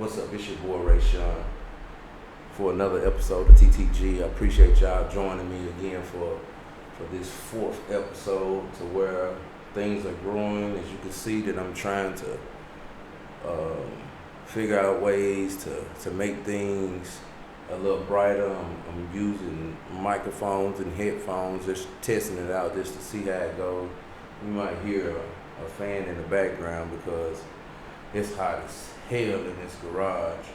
What's up? It's your boy Ray Sean for another episode of TTG. I appreciate y'all joining me again for this fourth episode, to where things are growing. As you can see, that I'm trying to figure out ways to make things a little brighter. I'm using microphones and headphones, just testing it out just to see how it goes. You might hear a fan in the background because it's hot as hell in this garage,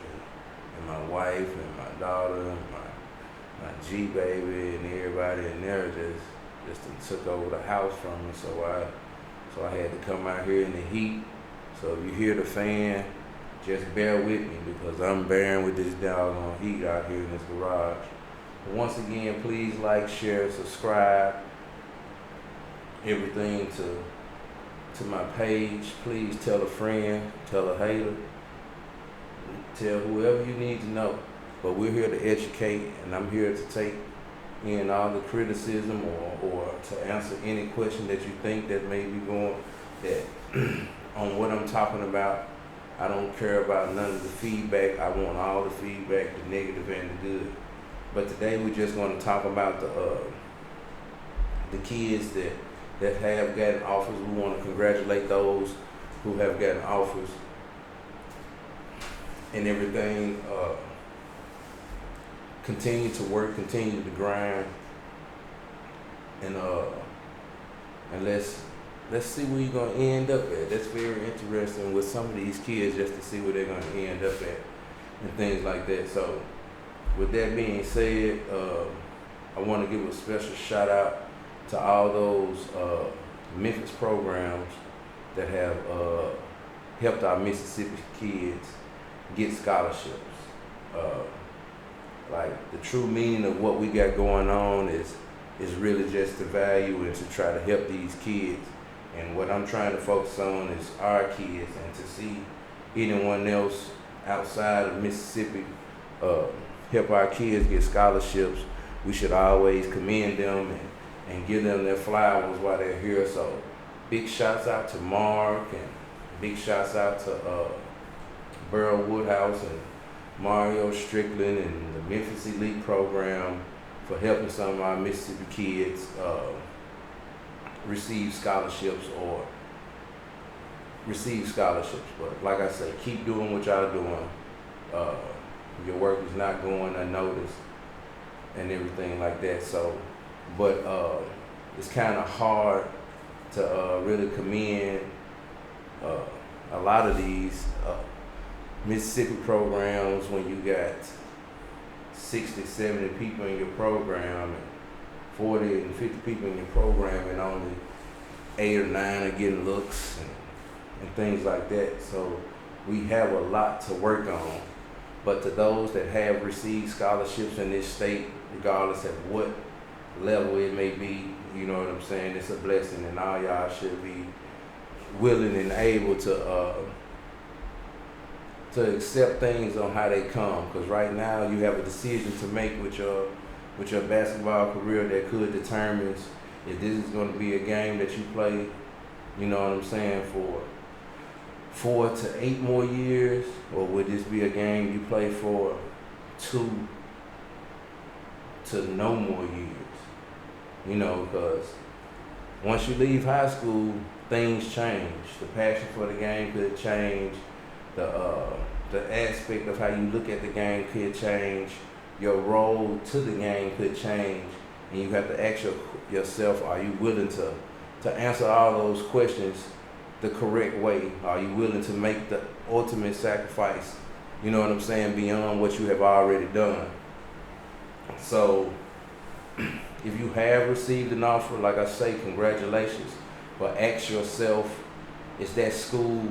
and my wife and my daughter and my G baby and everybody in there just took over the house from me. So I had to come out here in the heat. So if you hear the fan, just bear with me because I'm bearing with this doggone heat out here in this garage. But once again, please like, share, subscribe, everything to my page. Please tell a friend, tell a hater, tell whoever you need to know. But we're here to educate, and I'm here to take in all the criticism or to answer any question that you think that may be going on what I'm talking about. I don't care about none of the feedback. I want all the feedback, the negative and the good. But today we're just going to talk about the kids that have gotten offers. We want to congratulate those who have gotten offers and everything. Continue to work, continue to grind, and let's see where you're gonna end up at. That's very interesting with some of these kids, just to see where they're gonna end up at and things like that. So with that being said, I want to give a special shout out to all those Memphis programs that have helped our Mississippi kids get scholarships. Like, the true meaning of what we got going on is really just to value and to try to help these kids. And what I'm trying to focus on is our kids, and to see anyone else outside of Mississippi help our kids get scholarships. We should always commend them and give them their flowers while they're here. So big shouts out to Mark, and big shouts out to Burl Woodhouse and Mario Strickland and the Memphis Elite program for helping some of our Mississippi kids receive scholarships. But like I say, keep doing what y'all doing. Your work is not going unnoticed and everything like that. So, but it's kind of hard to really commend a lot of these Mississippi programs when you got 60, 70 people in your program, and 40 and 50 people in your program, and only 8 or 9 are getting looks and things like that. So we have a lot to work on. But to those that have received scholarships in this state, regardless of what level it may be, you know what I'm saying, it's a blessing, and all y'all should be willing and able to accept things on how they come. Because right now you have a decision to make with your basketball career that could determine if this is going to be a game that you play, you know what I'm saying, for 4 to 8 more years, or would this be a game you play for 2 to no more years? You know, because once you leave high school, things change. The passion for the game could change. The aspect of how you look at the game could change. Your role to the game could change, and you have to ask yourself: are you willing to answer all those questions the correct way? Are you willing to make the ultimate sacrifice? You know what I'm saying, beyond what you have already done. So, if you have received an offer, like I say, congratulations. But ask yourself: is that school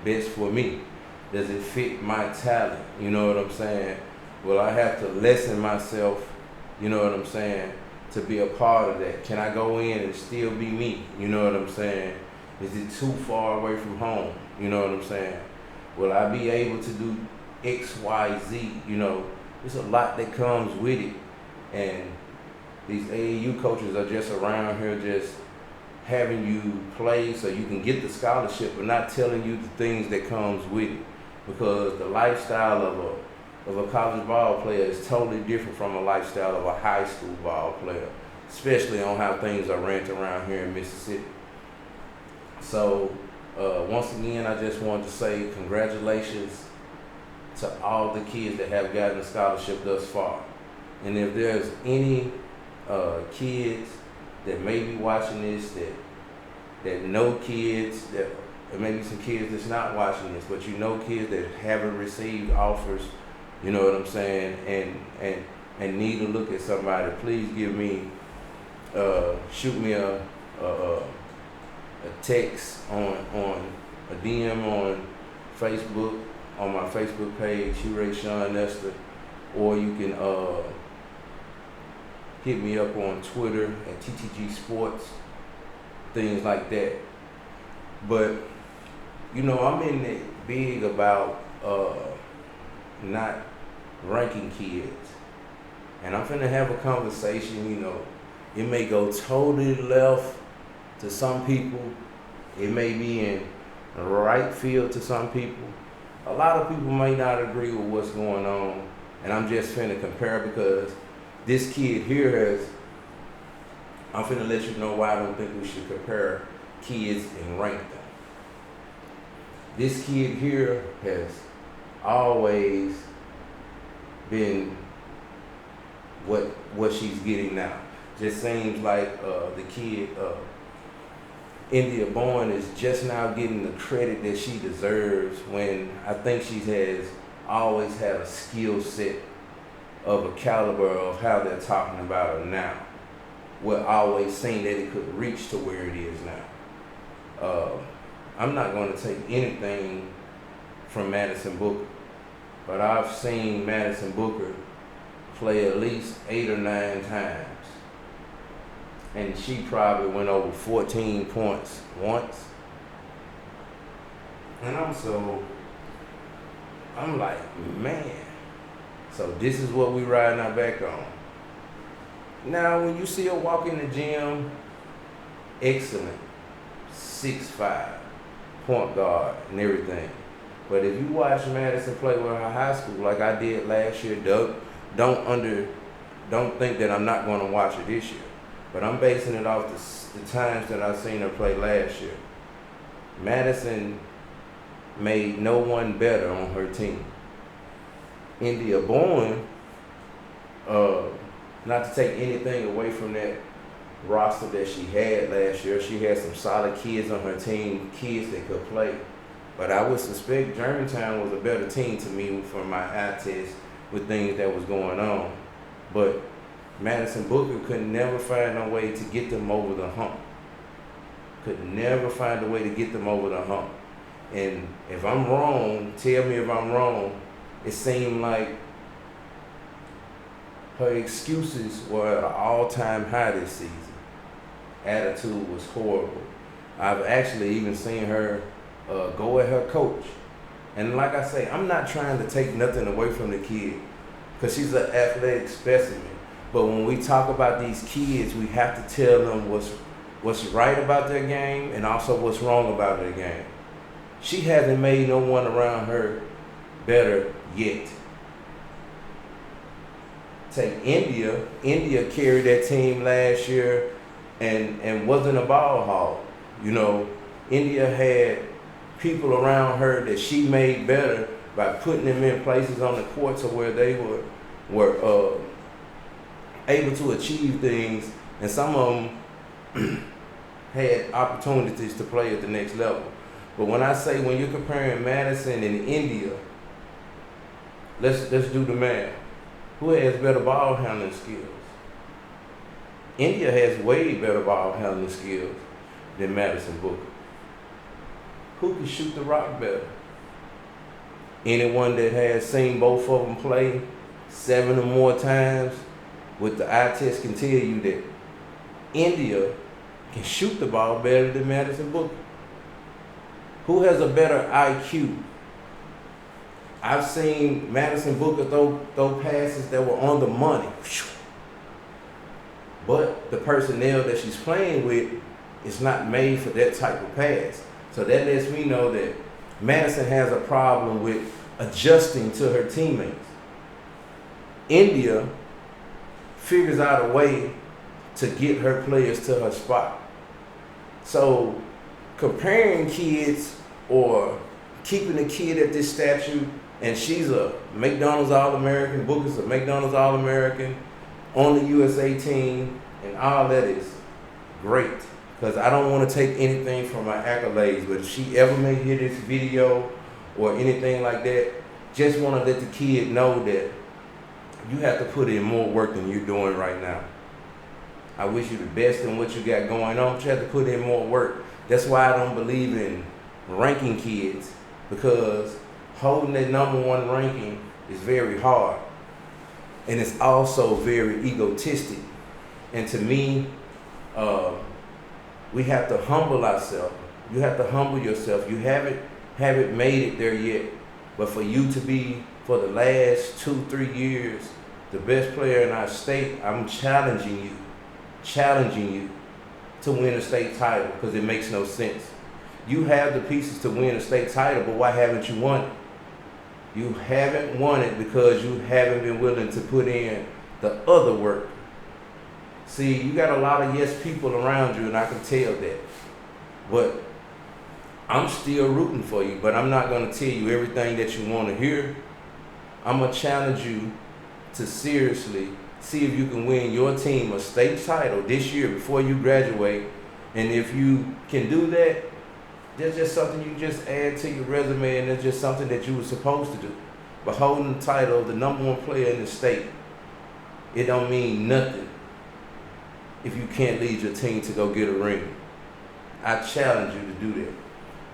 best for me? Does it fit my talent? You know what I'm saying? Will I have to lessen myself, you know what I'm saying, to be a part of that? Can I go in and still be me? You know what I'm saying? Is it too far away from home? You know what I'm saying? Will I be able to do X, Y, Z? You know, there's a lot that comes with it. And these AAU coaches are just around here just having you play so you can get the scholarship, but not telling you the things that comes with it. because the lifestyle of a college ball player is totally different from a lifestyle of a high school ball player, especially on how things are ran around here in Mississippi. So once again, I just wanted to say congratulations to all the kids that have gotten a scholarship thus far. And if there's any kids that may be watching this that know kids, that or maybe some kids that's not watching this, but you know kids that haven't received offers, you know what I'm saying, and need to look at somebody, please give me, shoot me a text on a DM on Facebook, on my Facebook page, Hugh Sean Nestor, or you can hit me up on Twitter at TTG Sports, things like that. But you know, I'm in it big about not ranking kids, and I'm finna have a conversation. You know, it may go totally left to some people, it may be in right field to some people. A lot of people may not agree with what's going on, and I'm just finna compare because this kid here has, I'm finna let you know why I don't think we should compare kids and rank them. This kid here has always been what she's getting now. Just seems like the kid, Indiya Bowen, is just now getting the credit that she deserves, when I think she has always had a skill set of a caliber of how they're talking about her now. We're always saying that it could reach to where it is now. I'm not going to take anything from Madison Booker, but I've seen Madison Booker play at least 8 or 9 times, and she probably went over 14 points once. And I'm like, man, so this is what we riding our back on. Now, when you see her walk in the gym, excellent, 6'5", point guard and everything. But if you watch Madison play with her high school like I did last year, don't think that I'm not going to watch her this year. But I'm basing it off the times that I've seen her play last year. Madison made no one better on her team. Indiya Bowen, not to take anything away from that roster that she had last year, she had some solid kids on her team, kids that could play. But I would suspect Germantown was a better team to me for my eye test with things that was going on. But Madison Booker could never find a way to get them over the hump. Could never find a way to get them over the hump. And if I'm wrong, tell me if I'm wrong. It seemed like her excuses were at an all-time high this season. Attitude was horrible. I've actually even seen her go at her coach. And like I say, I'm not trying to take nothing away from the kid, because she's an athletic specimen. But when we talk about these kids, we have to tell them what's right about their game and also what's wrong about their game. She hasn't made no one around her better yet. Take Indiya. Indiya carried that team last year and wasn't a ball hog. You know, Indiya had people around her that she made better by putting them in places on the court to where they were able to achieve things, and some of them had opportunities to play at the next level. But when I say, when you're comparing Madison and Indiya, let's do the math. Who has better ball handling skills? Indiya has way better ball handling skills than Madison Booker. Who can shoot the rock better? Anyone that has seen both of them play 7 or more times with the eye test can tell you that Indiya can shoot the ball better than Madison Booker. Who has a better IQ? I've seen Madison Booker throw passes that were on the money. But the personnel that she's playing with is not made for that type of pass. So that lets me know that Madison has a problem with adjusting to her teammates. India figures out a way to get her players to her spot. So comparing kids or keeping a kid at this statue, and she's a McDonald's All-American, Booker's a McDonald's All-American, on the USA team, and all that is great. Because I don't want to take anything from my accolades, but if she ever may hear this video or anything like that, just want to let the kid know that you have to put in more work than you're doing right now. I wish you the best in what you got going on, but you have to put in more work. That's why I don't believe in ranking kids, because holding that #1 ranking is very hard. And it's also very egotistic. And to me, we have to humble ourselves. You have to humble yourself. You haven't made it there yet. But for you to be, for the last 2-3 years, the best player in our state, I'm challenging you to win a state title, because it makes no sense. You have the pieces to win a state title, but why haven't you won it? You haven't won it because you haven't been willing to put in the other work. See, you got a lot of yes people around you, and I can tell that. But I'm still rooting for you, but I'm not going to tell you everything that you want to hear. I'm going to challenge you to seriously see if you can win your team a state title this year before you graduate. And if you can do that, that's just something you just add to your resume, and it's just something that you were supposed to do. But holding the title of the #1 player in the state, it don't mean nothing if you can't lead your team to go get a ring. I challenge you to do that.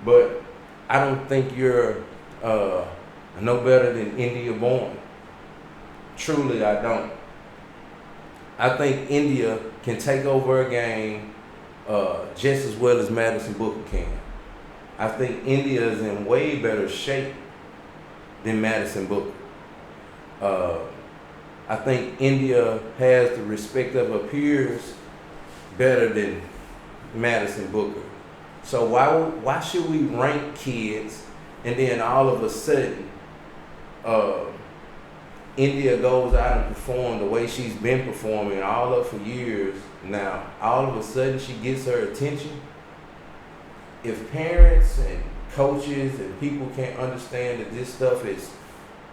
But I don't think you're no better than India Bowen. Truly, I don't. I think India can take over a game just as well as Madison Booker can. I think India is in way better shape than Madison Booker. I think India has the respect of her peers better than Madison Booker. So why should we rank kids and then all of a sudden India goes out and performs the way she's been performing all up for years now? All of a sudden she gets her attention. If parents and coaches and people can't understand that this stuff is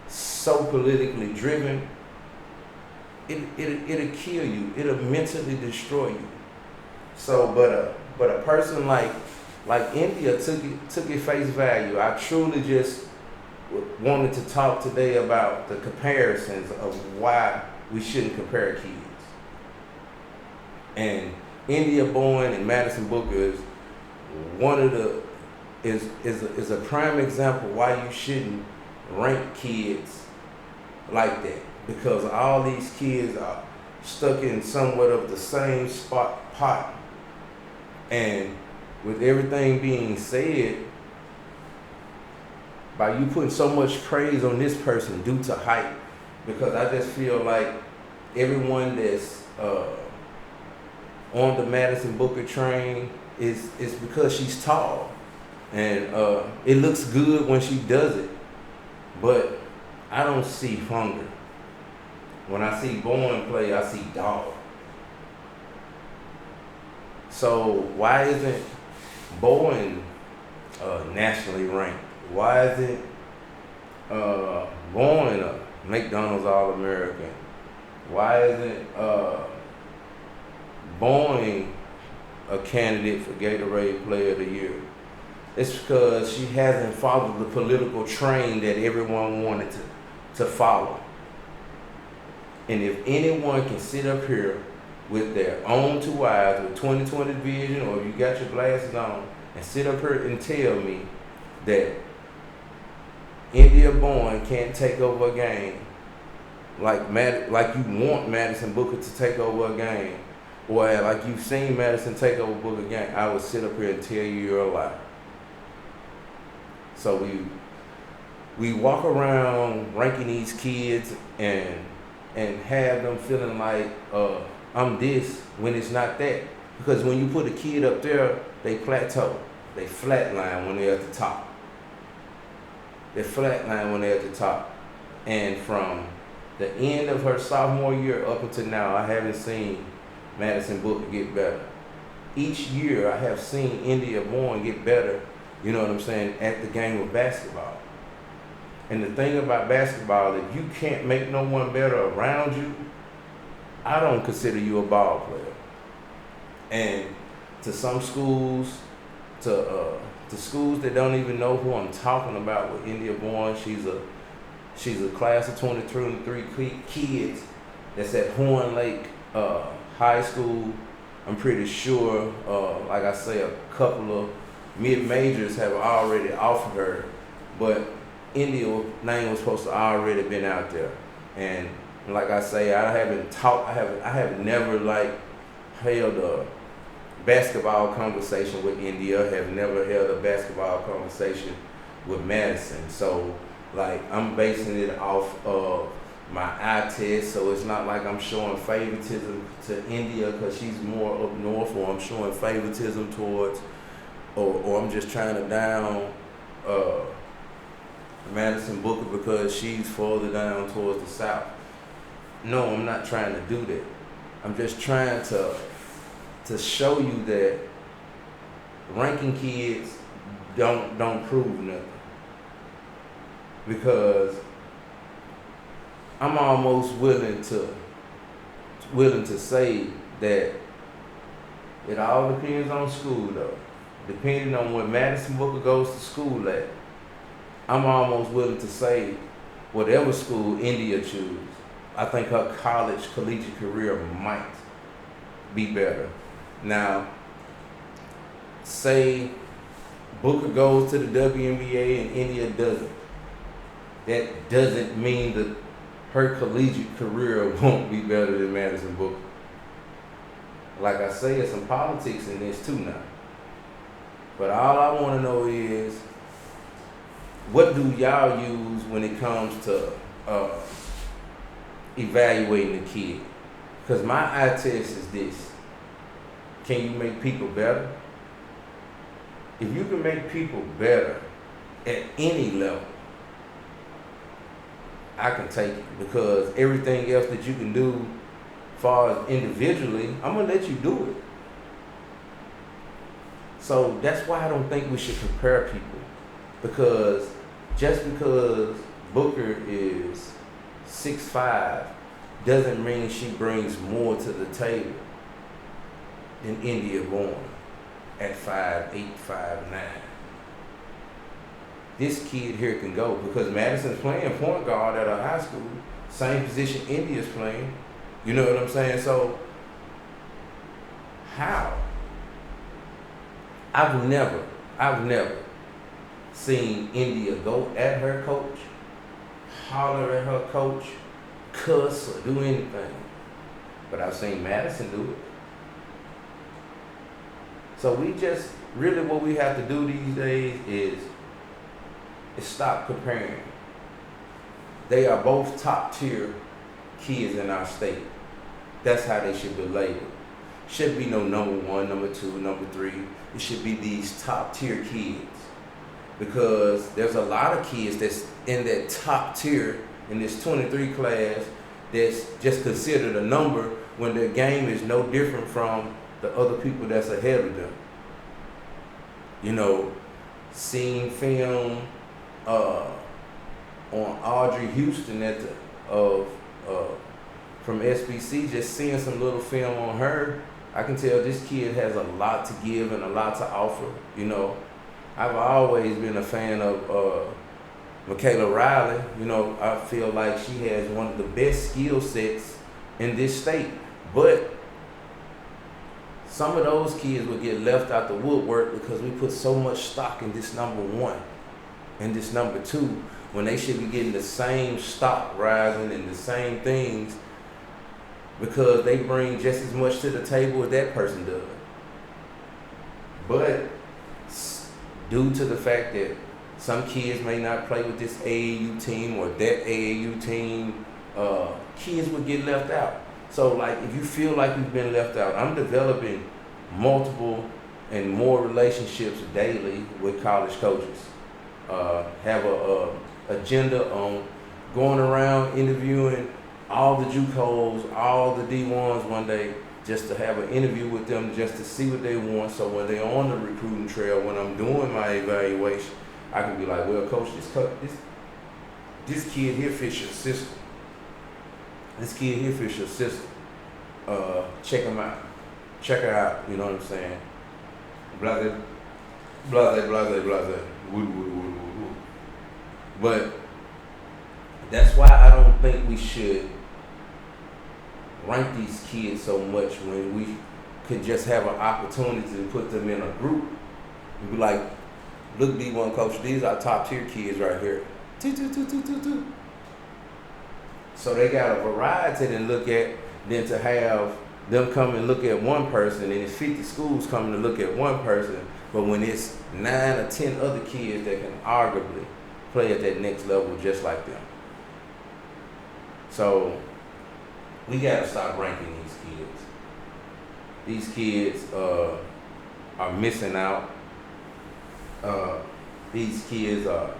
so politically driven, it'll kill you. It'll mentally destroy you. So, but a person like India took it face value. I truly just wanted to talk today about the comparisons of why we shouldn't compare kids. And India Bowen and Madison Booker is one of the is a prime example why you shouldn't rank kids like that, because all these kids are stuck in somewhat of the same pot. And with everything being said, by you putting so much praise on this person due to height, because I just feel like everyone that's on the Madison Booker train is because she's tall, and it looks good when she does it, but I don't see hunger. When I see Bowen play, I see dog. So why isn't Bowen nationally ranked? Why isn't Bowen a McDonald's All-American? Why isn't Bowen a candidate for Gatorade Player of the Year? It's because she hasn't followed the political train that everyone wanted to follow. And if anyone can sit up here with their own two eyes, with 20/20 vision, or you got your glasses on, and sit up here and tell me that India Bowen can't take over a game like you want Madison Booker to take over a game, or like you've seen Madison take over Booker game, I would sit up here and tell you you're a lie. So we walk around ranking these kids and have them feeling like I'm this, when it's not that. Because when you put a kid up there, they plateau, they flatline when they're at the top. They flatline when they're at the top. And from the end of her sophomore year up until now, I haven't seen Madison Booker get better. Each year I have seen Indiya Bowen get better, you know what I'm saying, at the game of basketball. And the thing about basketball, if you can't make no one better around you, I don't consider you a ball player. And to some schools, to schools that don't even know who I'm talking about with Indiya Bowen, she's a class of 23 kids that's at Horn Lake High School. I'm pretty sure, like I say, a couple of mid-majors have already offered her, but India's name was supposed to already been out there. And like I say, I have never like held a basketball conversation with Indiya, have never held a basketball conversation with Madison. So like I'm basing it off of my eye test, so it's not like I'm showing favoritism to Indiya because she's more up north, or I'm showing favoritism towards, or I'm just trying to down Madison Booker because she's further down towards the south. No, I'm not trying to do that. I'm just trying to show you that ranking kids don't prove nothing. Because I'm almost willing to say that it all depends on school though. Depending on where Madison Booker goes to school at, I'm almost willing to say whatever school Indiya chooses, I think her collegiate career might be better. Now, say Booker goes to the WNBA and Indiya doesn't. That doesn't mean that her collegiate career won't be better than Madison Booker. Like I say, there's some politics in this too now. But all I want to know is, what do y'all use when it comes to evaluating the kid? Because my eye test is this: can you make people better? If you can make people better at any level, I can take it, because everything else that you can do as far as individually, I'm gonna let you do it. So that's why I don't think we should compare people, because just because Booker is 6'5" doesn't mean she brings more to the table than Indiya Bowen at 5'8", 5'9". This kid here can go, because Madison's playing point guard at her high school, same position India's playing. You know what I'm saying? So, how? I've never seen Indiya go at her coach, holler at her coach, cuss, or do anything. But I've seen Madison do it. So we just, really what we have to do these days is stop comparing. They are both top tier kids in our state. That's how they should be labeled. Should be no number 1, number 2, number 3. It should be these top tier kids. Because there's a lot of kids that's in that top tier in this 23 class that's just considered a number when their game is no different from the other people that's ahead of them. You know, seeing film on Audrey Houston from SBC, just seeing some little film on her, I can tell this kid has a lot to give and a lot to offer. You know, I've always been a fan of Michaela Riley. You know, I feel like she has one of the best skill sets in this state. But some of those kids will get left out the woodwork because we put so much stock in this number 1 and this number 2, when they should be getting the same stock rising and the same things, because they bring just as much to the table as that person does. But due to the fact that some kids may not play with this AAU team or that AAU team, kids would get left out. So like, if you feel like you've been left out, I'm developing multiple and more relationships daily with college coaches. Have a agenda on going around interviewing all the JUCOs, all the D1s one day, just to have an interview with them, just to see what they want. So when they're on the recruiting trail, when I'm doing my evaluation, I can be like, well, coach, this kid here fits your system. This kid here fits your system. Check him out. Check her out. You know what I'm saying? Blase, blase, blase, blase. Woo, woo, woo, woo, woo. But that's why I don't think we should rank these kids so much when we could just have an opportunity to put them in a group and be like, look, D1 coach, these are top tier kids right here. So they got a variety to look at than to have them come and look at one person, and it's 50 schools coming to look at one person, but when it's 9 or 10 other kids that can arguably play at that next level just like them. So we gotta stop ranking these kids. These kids are missing out. These kids are,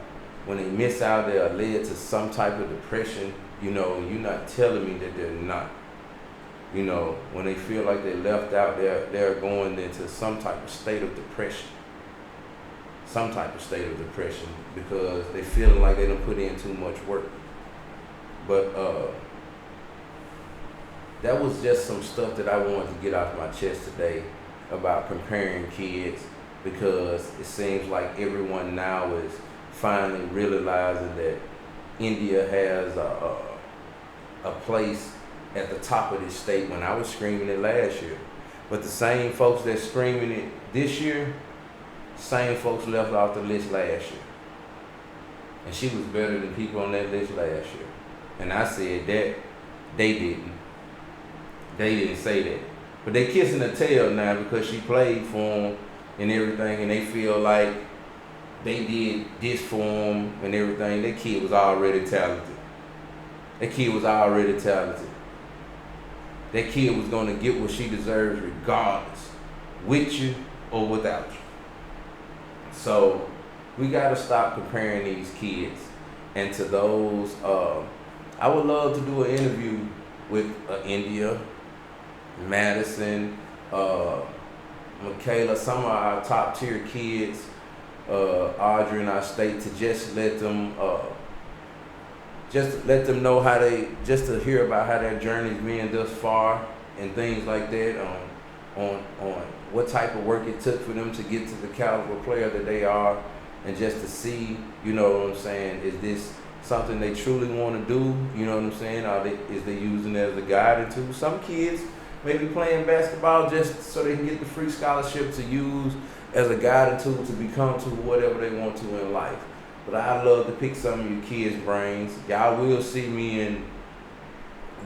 when they miss out, they are led to some type of depression. You know, you're not telling me that they're not. You know, when they feel like they're left out, they're going into some type of state of depression. Some type of state of depression because they feeling like they don't put in too much work. But that was just some stuff that I wanted to get off my chest today about comparing kids, because it seems like everyone now is finally realizing that India has a place at the top of this state when I was screaming it last year. But the same folks that's screaming it this year, same folks left off the list last year. And she was better than people on that list last year. And I said that they didn't. They didn't say that. But they kissing her tail now because she played for them and everything, and they feel like they did this for them and everything. That kid was already talented. That kid was already talented. That kid was going to get what she deserves regardless, with you or without you. So we got to stop comparing these kids. And to those, I would love to do an interview with Indiya, Madison, Michaela, some of our top tier kids, Audrey in our state, to just let them know how they, just to hear about how their journey's been thus far and things like that, on what type of work it took for them to get to the caliber player that they are, and just to see, you know what I'm saying, is this something they truly want to do, you know what I'm saying, is they using it as a guide into? Some kids may be playing basketball just so they can get the free scholarship to use as a guiding tool to become to whatever they want to in life. But I love to pick some of you kids' brains. Y'all will see me in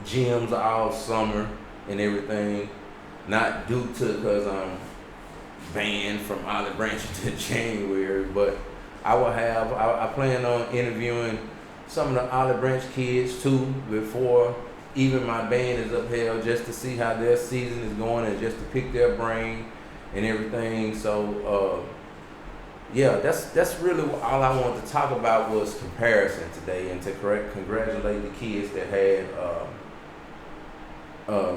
gyms all summer and everything. Not due to because I'm banned from Olive Branch until January, but I plan on interviewing some of the Olive Branch kids too before even my band is upheld, just to see how their season is going and just to pick their brain and everything. So yeah, that's really all I wanted to talk about was comparison today, and to congratulate the kids that had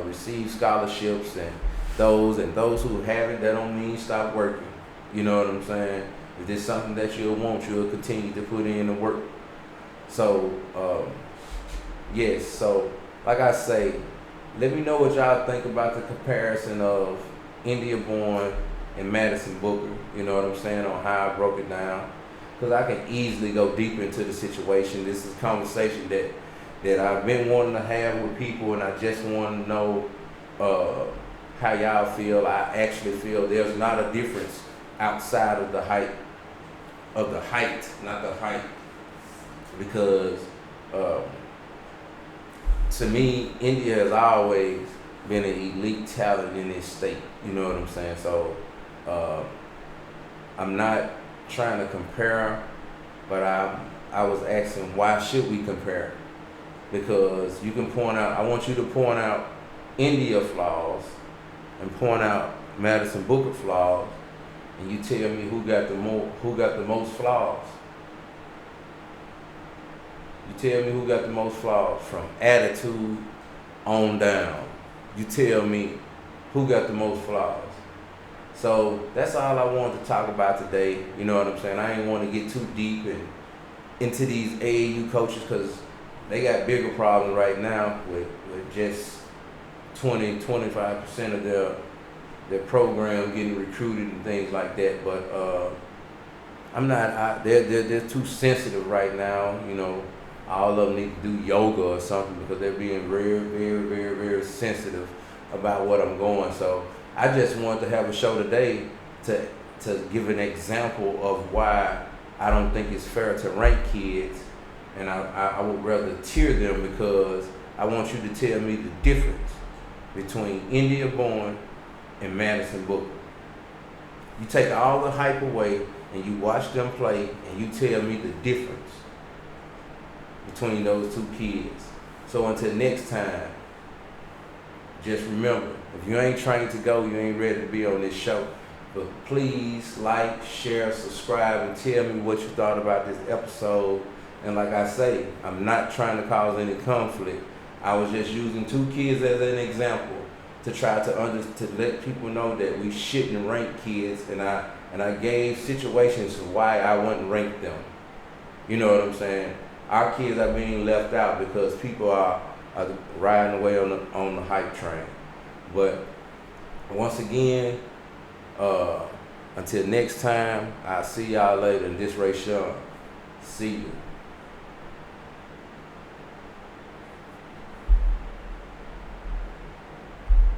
received scholarships, and those who haven't. That don't mean stop working. You know what I'm saying? If there's something that you'll want, you'll continue to put in the work. So yes, so like I say, let me know what y'all think about the comparison of Indiya Bowen and Madison Booker, you know what I'm saying, on how I broke it down. Because I can easily go deep into the situation. This is a conversation that I've been wanting to have with people, and I just want to know how y'all feel. I actually feel there's not a difference outside of the height, not the height. Because to me, Indiya has always been an elite talent in this state, you know what I'm saying? So I'm not trying to compare, but I was asking, why should we compare? Because you can point out, I want you to point out Indiya flaws and point out Madison Booker flaws, and you tell me who got the most flaws. You tell me who got the most flaws from attitude on down. You tell me who got the most flaws. So that's all I wanted to talk about today. You know what I'm saying? I ain't want to get too deep into these AAU coaches because they got bigger problems right now with just 20-25% of their program getting recruited and things like that. But I'm not. They're too sensitive right now. You know, all of them need to do yoga or something because they're being very, very, very, very sensitive about what I'm going. So I just wanted to have a show today to give an example of why I don't think it's fair to rank kids, and I would rather tier them because I want you to tell me the difference between Indiya Bowen and Madison Booker. You take all the hype away and you watch them play and you tell me the difference between those two kids. So until next time, just remember, if you ain't trained to go, you ain't ready to be on this show. But please like, share, subscribe, and tell me what you thought about this episode. And like I say, I'm not trying to cause any conflict. I was just using two kids as an example to try to let people know that we shouldn't rank kids, and I gave situations why I wouldn't rank them. You know what I'm saying? Our kids are being left out because people are riding away on the hype train. But once again, until next time, I'll see y'all later. And this Ray Sean. See you.